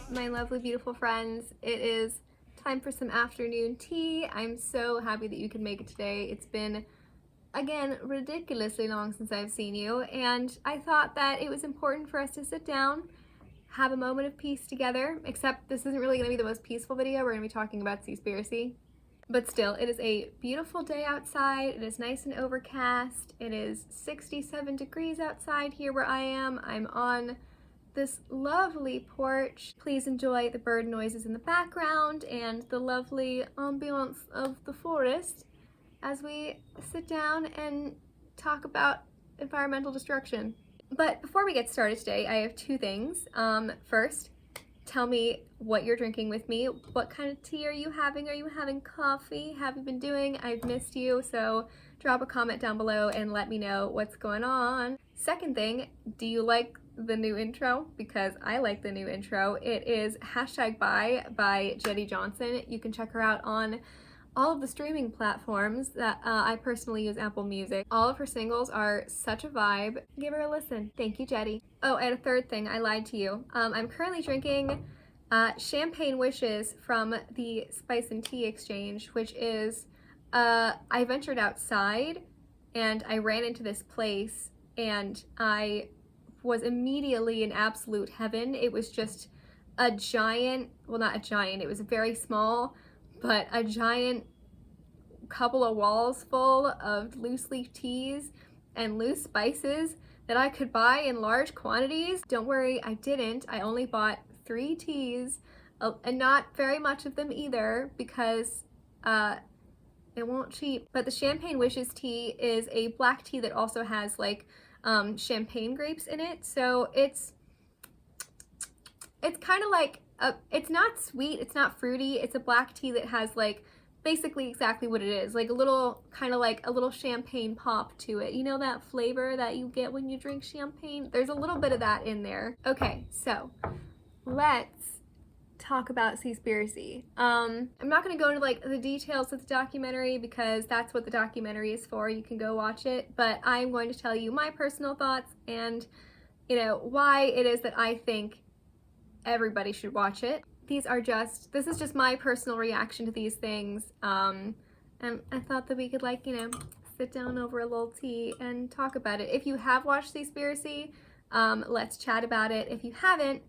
my lovely, beautiful friends. It is time for some afternoon tea. I'm so happy that you could make it today. It's been, again, ridiculously long since I've seen you, and I thought that it was important for us to sit down, have a moment of peace together, except this isn't really going to be the most peaceful video. We're going to be talking about Seaspiracy. But still, it is a beautiful day outside. It is nice and overcast. It is 67 degrees outside here where I am. I'm on this lovely porch. Please enjoy the bird noises in the background and the lovely ambiance of the forest as we sit down and talk about environmental destruction. But before we get started today, I have two things. First, tell me what you're drinking with me. What kind of tea are you having? Are you having coffee? Have you been doing? I've missed you, so drop a comment down below and let me know what's going on. Second thing, do you like the new intro? Because I like the new intro. It is #Bye by Jeddy Johnson. You can check her out on all of the streaming platforms that I personally use Apple Music. All of her singles are such a vibe. Give her a listen. Thank you, Jeddy. Oh, and a third thing, I lied to you. I'm currently drinking Champagne Wishes from the Spice and Tea Exchange, which is, I ventured outside and I ran into this place and I was immediately in absolute heaven. It was just a giant, well, not a giant, it was very small, but a giant couple of walls full of loose leaf teas and loose spices that I could buy in large quantities. Don't worry, I didn't. I only bought 3 teas, and not very much of them either, because it won't cheap. But the Champagne Wishes tea is a black tea that also has like champagne grapes in it, so it's kind of like it's not sweet, it's not fruity, it's a black tea that has like basically exactly what it is, like a little kind of like a little champagne pop to it. You know that flavor that you get when you drink champagne? There's a little bit of that in there. Okay, so let's talk about Seaspiracy. I'm not going to go into like the details of the documentary because that's what the documentary is for. You can go watch it, but I'm going to tell you my personal thoughts and, you know, why it is that I think everybody should watch it. This is just my personal reaction to these things, and I thought that we could, like, you know, sit down over a little tea and talk about it. If you have watched Seaspiracy, let's chat about it. If you haven't,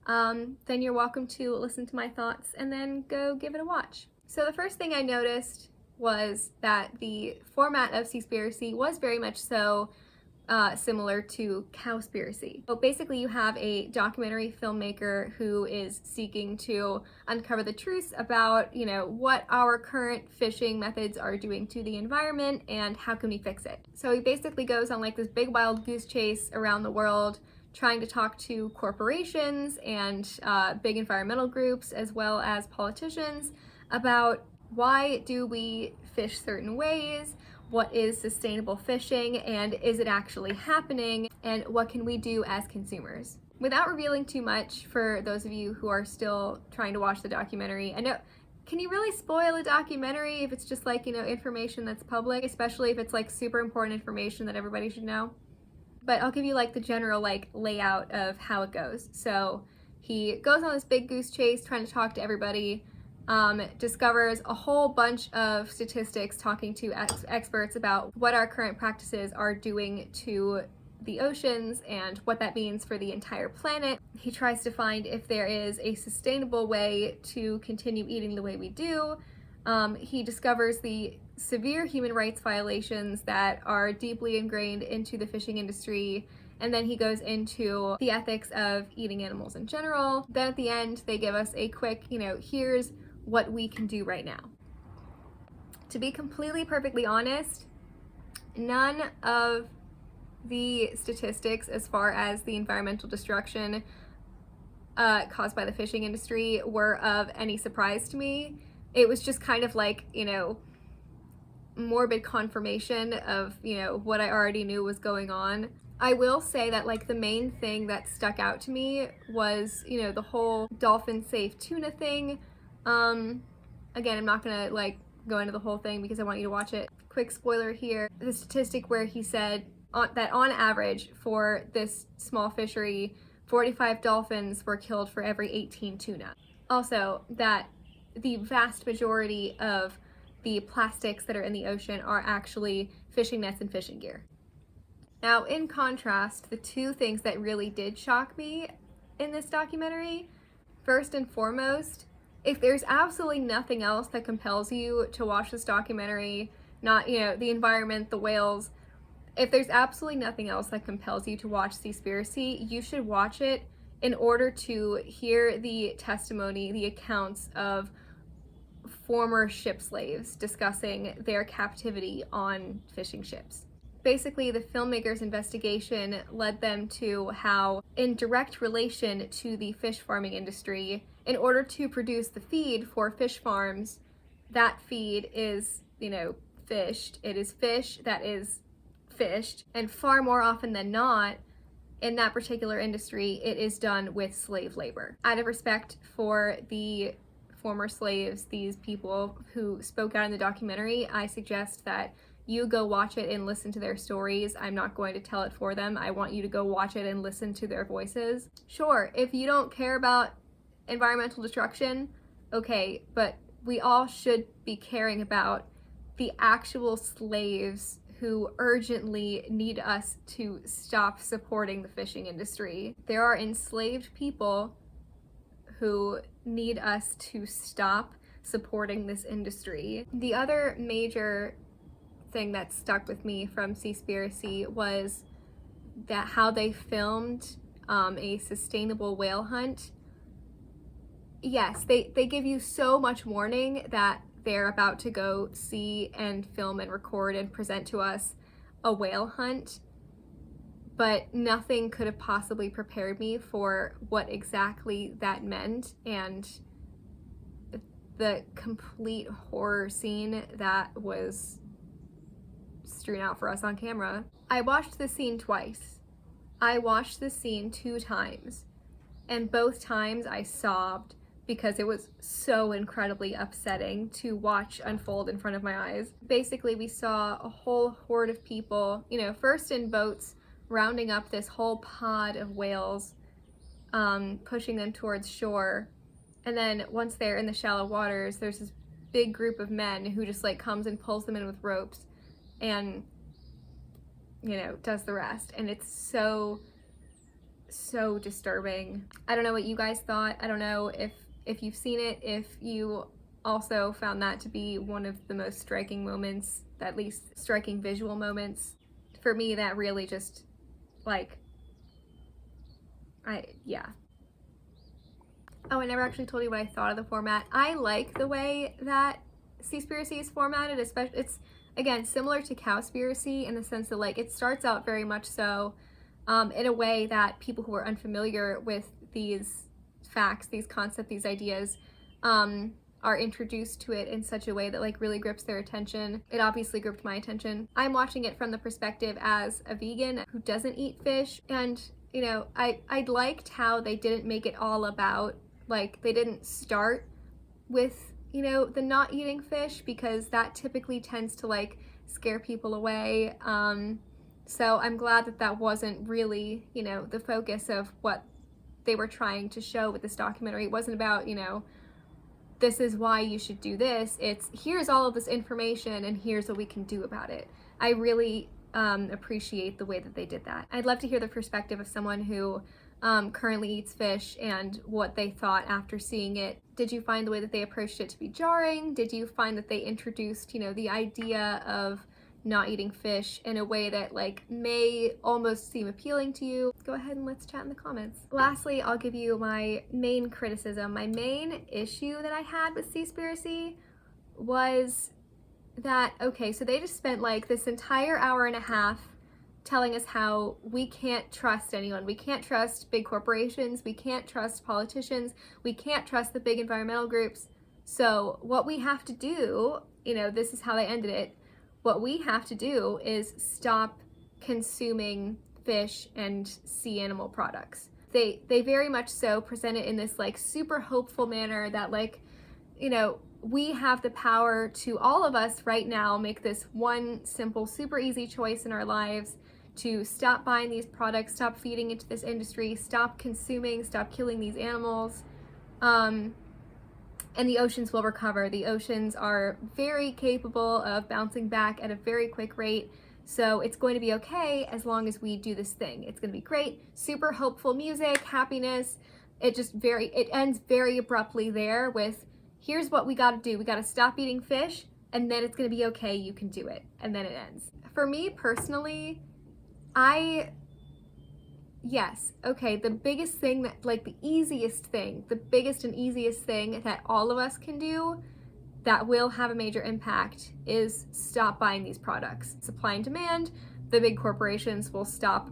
then you're welcome to listen to my thoughts and then go give it a watch. So the first thing I noticed was that the format of Seaspiracy was very much so similar to Cowspiracy. So basically you have a documentary filmmaker who is seeking to uncover the truth about, you know, what our current fishing methods are doing to the environment and how can we fix it. So he basically goes on like this big wild goose chase around the world, trying to talk to corporations and big environmental groups as well as politicians about why do we fish certain ways, what is sustainable fishing, and is it actually happening, and what can we do as consumers. Without revealing too much for those of you who are still trying to watch the documentary, I know, can you really spoil a documentary if it's just like, you know, information that's public, especially if it's like super important information that everybody should know? But I'll give you like the general like layout of how it goes. So he goes on this big goose chase trying to talk to everybody, discovers a whole bunch of statistics talking to experts about what our current practices are doing to the oceans and what that means for the entire planet. He tries to find if there is a sustainable way to continue eating the way we do. He discovers the severe human rights violations that are deeply ingrained into the fishing industry, and then he goes into the ethics of eating animals in general. Then at the end, they give us a quick, you know, here's what we can do right now. To be completely perfectly honest, none of the statistics as far as the environmental destruction caused by the fishing industry were of any surprise to me. It was just kind of like, you know, morbid confirmation of, you know, what I already knew was going on. I will say that like the main thing that stuck out to me was, you know, the whole dolphin safe tuna thing. Again, I'm not gonna like go into the whole thing because I want you to watch it. Quick spoiler here, the statistic where he said that on average for this small fishery 45 dolphins were killed for every 18 tuna. Also, that the vast majority of the plastics that are in the ocean are actually fishing nets and fishing gear. Now, in contrast, the two things that really did shock me in this documentary, first and foremost, if there's absolutely nothing else that compels you to watch this documentary, not, the environment, the whales, if there's absolutely nothing else that compels you to watch Seaspiracy, you should watch it in order to hear the testimony, the accounts of former ship slaves discussing their captivity on fishing ships. Basically, the filmmakers' investigation led them to how, in direct relation to the fish farming industry, in order to produce the feed for fish farms, that feed is, fished. It is fish that is fished, and far more often than not, in that particular industry, it is done with slave labor. Out of respect for the former slaves, these people who spoke out in the documentary, I suggest that you go watch it and listen to their stories. I'm not going to tell it for them. I want you to go watch it and listen to their voices. Sure, if you don't care about environmental destruction, okay, but we all should be caring about the actual slaves who urgently need us to stop supporting the fishing industry. There are enslaved people who need us to stop supporting this industry. The other major thing that stuck with me from Seaspiracy was that how they filmed a sustainable whale hunt. Yes, they give you so much warning that they're about to go see and film and record and present to us a whale hunt, but nothing could have possibly prepared me for what exactly that meant and the complete horror scene that was strewn out for us on camera. I watched the scene twice. I watched the scene 2 times, and both times I sobbed because it was so incredibly upsetting to watch unfold in front of my eyes. Basically, we saw a whole horde of people, first in boats, rounding up this whole pod of whales, pushing them towards shore. And then once they're in the shallow waters, there's this big group of men who just comes and pulls them in with ropes and, does the rest. And it's so disturbing. I don't know what you guys thought. I don't know if you've seen it, if you also found that to be one of the most striking moments, at least striking visual moments. For me, that really just, yeah. Oh, I never actually told you what I thought of the format. I like the way that Seaspiracy is formatted, especially, it's, again, similar to Cowspiracy in the sense that, it starts out very much so in a way that people who are unfamiliar with these facts, these concepts, these ideas, are introduced to it in such a way that really grips their attention. It obviously gripped my attention. I'm watching it from the perspective as a vegan who doesn't eat fish, and I liked how they didn't make it all about, they didn't start with the not eating fish, because that typically tends to scare people away. So I'm glad that that wasn't really the focus of what they were trying to show with this documentary. It wasn't about this is why you should do this. It's here's all of this information and here's what we can do about it. I really appreciate the way that they did that. I'd love to hear the perspective of someone who currently eats fish and what they thought after seeing it. Did you find the way that they approached it to be jarring? Did you find that they introduced the idea of not eating fish in a way that may almost seem appealing to you? Go ahead and let's chat in the comments. Lastly, I'll give you my main criticism. My main issue that I had with Seaspiracy was that, okay, so they just spent this entire hour and a half telling us how we can't trust anyone. We can't trust big corporations. We can't trust politicians. We can't trust the big environmental groups. So what we have to do, this is how they ended it. What we have to do is stop consuming fish and sea animal products. They very much so present it in this super hopeful manner that we have the power to, all of us right now, make this one simple, super easy choice in our lives to stop buying these products, stop feeding into this industry, stop consuming, stop killing these animals. And the oceans will recover. The oceans are very capable of bouncing back at a very quick rate. So it's going to be okay as long as we do this thing. It's going to be great, super hopeful music, happiness. It ends very abruptly there with, here's what we got to do. We got to stop eating fish, and then it's going to be okay. You can do it. And then it ends. For me personally, yes, okay, the biggest thing that, like the easiest thing, the biggest and easiest thing that all of us can do that will have a major impact is stop buying these products. Supply and demand, the big corporations will stop,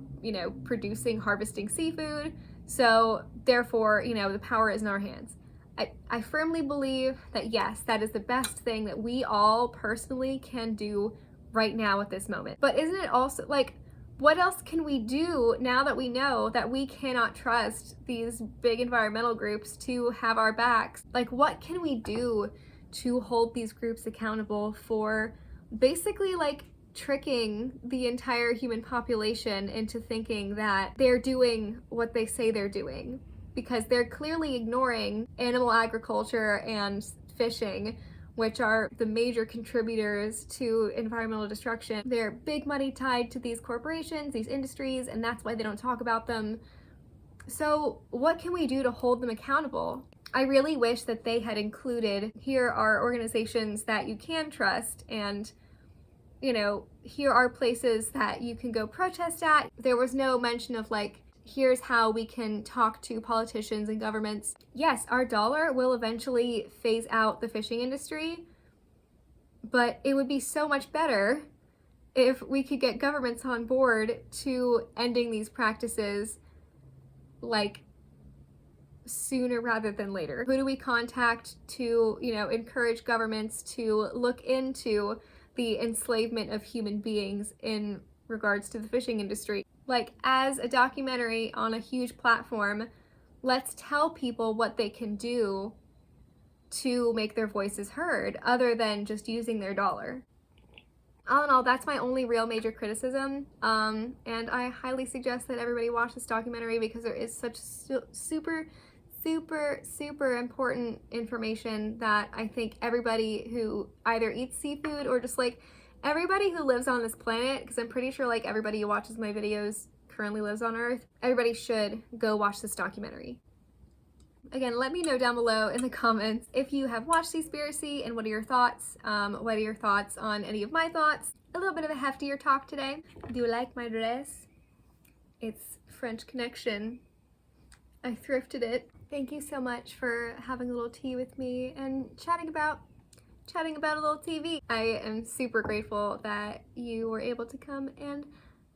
producing, harvesting seafood. So therefore, the power is in our hands. I firmly believe that yes, that is the best thing that we all personally can do right now at this moment. But isn't it also like, what else can we do now that we know that we cannot trust these big environmental groups to have our backs? Like, what can we do to hold these groups accountable for basically like tricking the entire human population into thinking that they're doing what they say they're doing? Because they're clearly ignoring animal agriculture and fishing, which are the major contributors to environmental destruction. They're big money tied to these corporations, these industries, and that's why they don't talk about them. So what can we do to hold them accountable? I really wish that they had included, here are organizations that you can trust, and here are places that you can go protest at. There was no mention of like, here's how we can talk to politicians and governments. Yes, our dollar will eventually phase out the fishing industry, but it would be so much better if we could get governments on board to ending these practices like sooner rather than later. Who do we contact to, encourage governments to look into the enslavement of human beings in regards to the fishing industry? Like, as a documentary on a huge platform, let's tell people what they can do to make their voices heard other than just using their dollar. All in all, that's my only real major criticism, and I highly suggest that everybody watch this documentary because there is such super important information that I think everybody who either eats seafood or just like everybody who lives on this planet, because I'm pretty sure like everybody who watches my videos currently lives on Earth, everybody should go watch this documentary. Again, let me know down below in the comments if you have watched Seaspiracy and what are your thoughts? What are your thoughts on any of my thoughts? A little bit of a heftier talk today. Do you like my dress? It's French Connection. I thrifted it. Thank you so much for having a little tea with me and chatting about a little TV. I am super grateful that you were able to come and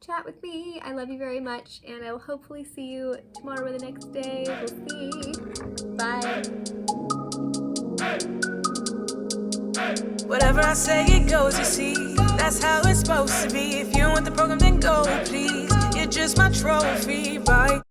chat with me. I love you very much, and I will hopefully see you tomorrow or the next day. We'll see. Bye. Whatever I say, it goes, you see. That's how it's supposed to be. If you want the program, then go, please. You're just my trophy, right?